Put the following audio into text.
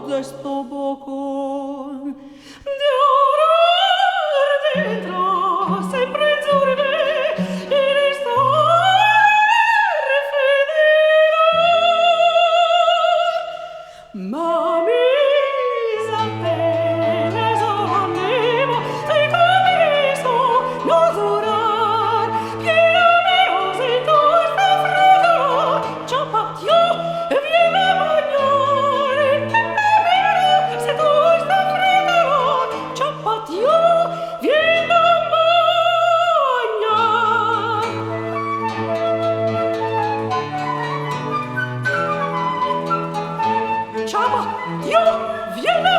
Desto poco di ora dentro sempre zurbe e restare fedele ma mi sapere sonevo sei come so non durar che mio sei tu sta freddo ciò patio e viene a bagnare se tu sta freddo ciò patio viene a bagnare ciò patio viene a